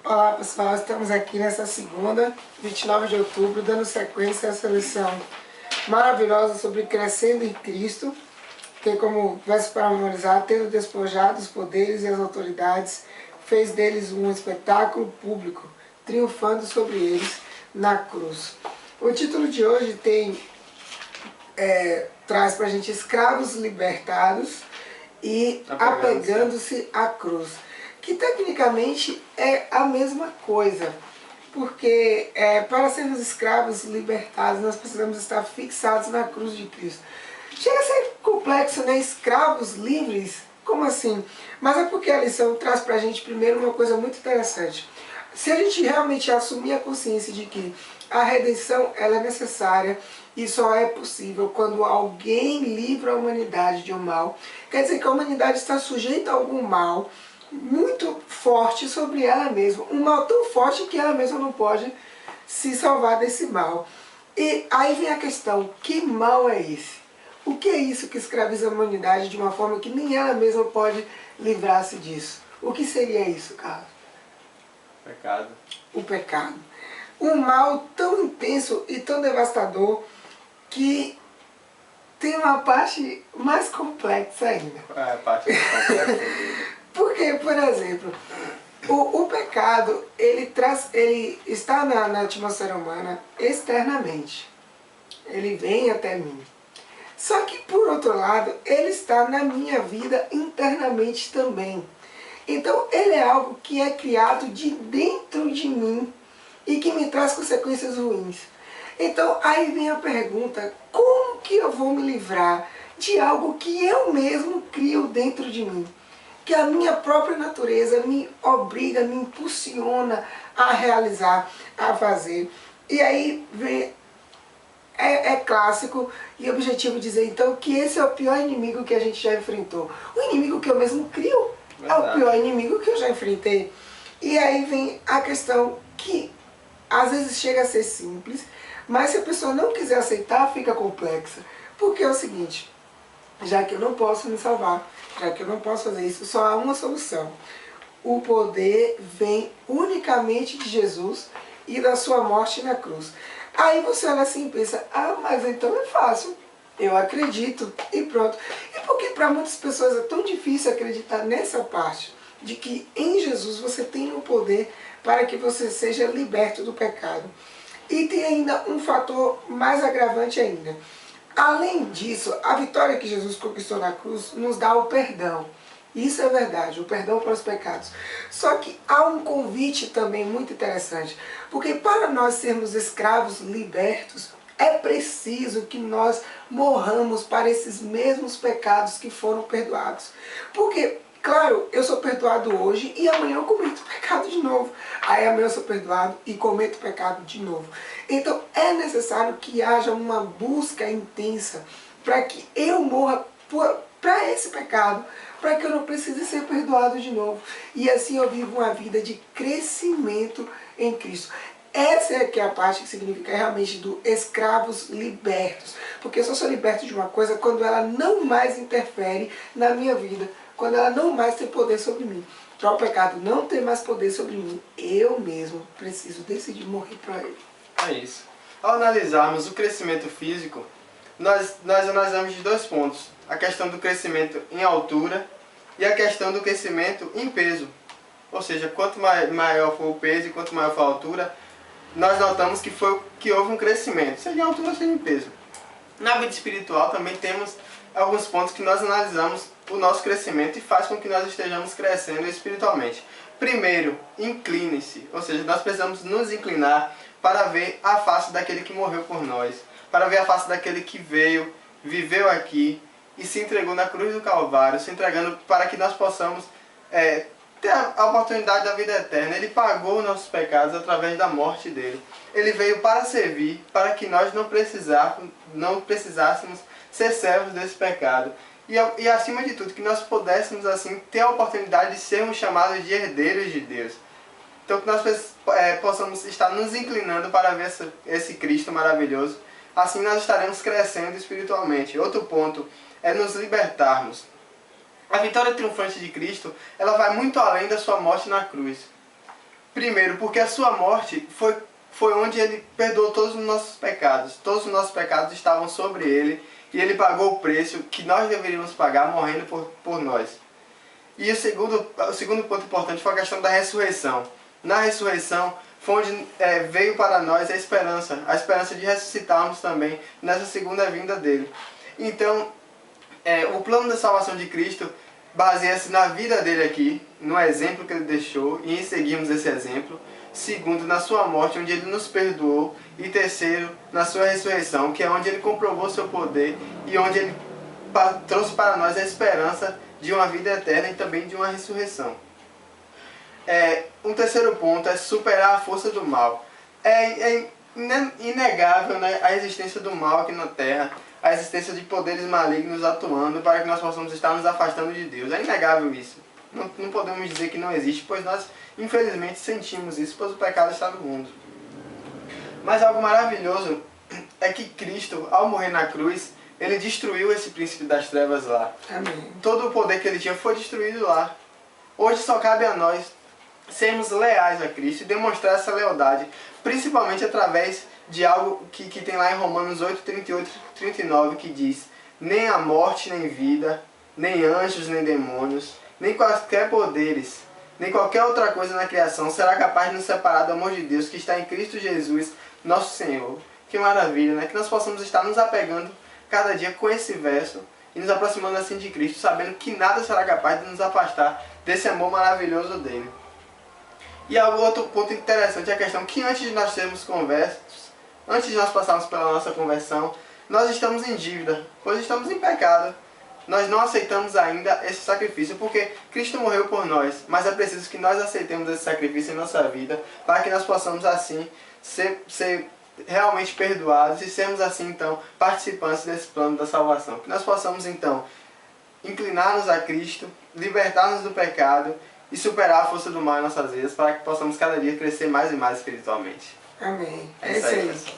Olá pessoal, estamos aqui nessa segunda, 29 de outubro, dando sequência a essa lição maravilhosa sobre crescendo em Cristo. Tem como verso para memorizar: tendo despojado os poderes e as autoridades, fez deles um espetáculo público, triunfando sobre eles na cruz. O título de hoje traz para a gente escravos libertados e apegando-se à cruz, que tecnicamente é a mesma coisa, porque para sermos escravos libertados nós precisamos estar fixados na cruz de Cristo. Chega a ser complexo, né? Escravos livres? Como assim? Mas é porque a lição traz para a gente primeiro uma coisa muito interessante. Se a gente realmente assumir a consciência de que a redenção ela é necessária e só é possível quando alguém livra a humanidade de um mal, quer dizer que a humanidade está sujeita a algum mal muito forte sobre ela mesma, um mal tão forte que ela mesma não pode se salvar desse mal. E aí vem a questão: que mal é esse? O que é isso que escraviza a humanidade de uma forma que nem ela mesma pode livrar-se disso? O que seria isso, Carlos? Pecado. O pecado. Um mal tão intenso e tão devastador que tem uma parte mais complexa ainda. É a parte mais complexa dele. Porque, por exemplo, o pecado, ele está na atmosfera humana externamente. Ele vem até mim. Só que, por outro lado, ele está na minha vida internamente também. Então, ele é algo que é criado de dentro de mim e que me traz consequências ruins. Então, aí vem a pergunta: como que eu vou me livrar de algo que eu mesmo crio dentro de mim? Que a minha própria natureza me obriga, me impulsiona a realizar, a fazer. E aí vem... É clássico e objetivo dizer então que esse é o pior inimigo que a gente já enfrentou. O inimigo que eu mesmo crio é o pior inimigo que eu já enfrentei. E aí vem a questão que às vezes chega a ser simples, mas se a pessoa não quiser aceitar, fica complexa. Porque é o seguinte: já que eu não posso me salvar, já que eu não posso fazer isso, só há uma solução. O poder vem unicamente de Jesus e da sua morte na cruz. Aí você olha assim e pensa: ah, mas então é fácil, eu acredito e pronto. E por que para muitas pessoas é tão difícil acreditar nessa parte de que em Jesus você tem o poder para que você seja liberto do pecado? E tem ainda um fator mais agravante ainda. Além disso, a vitória que Jesus conquistou na cruz nos dá o perdão. Isso é verdade, o perdão para os pecados. Só que há um convite também muito interessante, porque para nós sermos escravos libertos, é preciso que nós morramos para esses mesmos pecados que foram perdoados. Porque, claro, eu sou perdoado hoje e amanhã eu cometo pecado de novo. Aí amanhã eu sou perdoado e cometo pecado de novo. Então é necessário que haja uma busca intensa para que eu morra para esse pecado, para que eu não precise ser perdoado de novo. E assim eu vivo uma vida de crescimento em Cristo. Essa é que é a parte que significa realmente do escravos libertos. Porque eu só sou liberto de uma coisa quando ela não mais interfere na minha vida, quando ela não mais tem poder sobre mim. Para o pecado não ter mais poder sobre mim, eu mesmo preciso decidir morrer para ele. É isso. Ao analisarmos o crescimento físico, nós analisamos de dois pontos: a questão do crescimento em altura e a questão do crescimento em peso. Ou seja, quanto maior for o peso e quanto maior for a altura, nós notamos que houve um crescimento, seja em altura, seja em peso. Na vida espiritual também temos alguns pontos que nós analisamos o nosso crescimento e faz com que nós estejamos crescendo espiritualmente. Primeiro, incline-se, ou seja, nós precisamos nos inclinar para ver a face daquele que morreu por nós, para ver a face daquele que veio, viveu aqui e se entregou na cruz do Calvário, se entregando para que nós possamos ter a oportunidade da vida eterna. Ele pagou nossos pecados através da morte dele. Ele veio para servir, para que nós não precisássemos ser servos desse pecado. E acima de tudo, que nós pudéssemos assim ter a oportunidade de sermos chamados de herdeiros de Deus. Então que nós possamos estar nos inclinando para ver esse Cristo maravilhoso. Assim nós estaremos crescendo espiritualmente. Outro ponto é nos libertarmos. A vitória triunfante de Cristo, ela vai muito além da sua morte na cruz. Primeiro, porque a sua morte foi onde ele perdoou todos os nossos pecados. Todos os nossos pecados estavam sobre ele e ele pagou o preço que nós deveríamos pagar morrendo por nós. E o segundo ponto importante foi a questão da ressurreição. Na ressurreição foi onde veio para nós a esperança de ressuscitarmos também nessa segunda vinda dele. Então, o plano da salvação de Cristo baseia-se na vida dele aqui, no exemplo que ele deixou, e em seguirmos esse exemplo. Segundo, na sua morte, onde ele nos perdoou. E terceiro, na sua ressurreição, que é onde ele comprovou seu poder e onde ele trouxe para nós a esperança de uma vida eterna e também de uma ressurreição. Um terceiro ponto é superar a força do mal. É inegável, né, a existência do mal aqui na Terra, a existência de poderes malignos atuando para que nós possamos estar nos afastando de Deus. É inegável isso. Não podemos dizer que não existe, pois nós, infelizmente, sentimos isso, pois o pecado está no mundo. Mas algo maravilhoso é que Cristo, ao morrer na cruz, ele destruiu esse príncipe das trevas lá. Amém. Todo o poder que ele tinha foi destruído lá. Hoje só cabe a nós sermos leais a Cristo e demonstrar essa lealdade, principalmente através de algo que tem lá em Romanos 8, 38 e 39, que diz: nem a morte, nem vida, nem anjos, nem demônios, nem quaisquer poderes, nem qualquer outra coisa na criação será capaz de nos separar do amor de Deus que está em Cristo Jesus, nosso Senhor. Que maravilha, né? Que nós possamos estar nos apegando cada dia com esse verso e nos aproximando assim de Cristo, sabendo que nada será capaz de nos afastar desse amor maravilhoso dele. E outro ponto interessante é a questão que antes de nós sermos conversos, antes de nós passarmos pela nossa conversão, nós estamos em dívida, pois estamos em pecado. Nós não aceitamos ainda esse sacrifício, porque Cristo morreu por nós, mas é preciso que nós aceitemos esse sacrifício em nossa vida, para que nós possamos assim ser realmente perdoados e sermos assim então participantes desse plano da salvação. Que nós possamos então inclinar-nos a Cristo, libertar-nos do pecado e superar a força do mal em nossas vidas, para que possamos cada dia crescer mais e mais espiritualmente. Amém. É isso aí, aí. pessoal.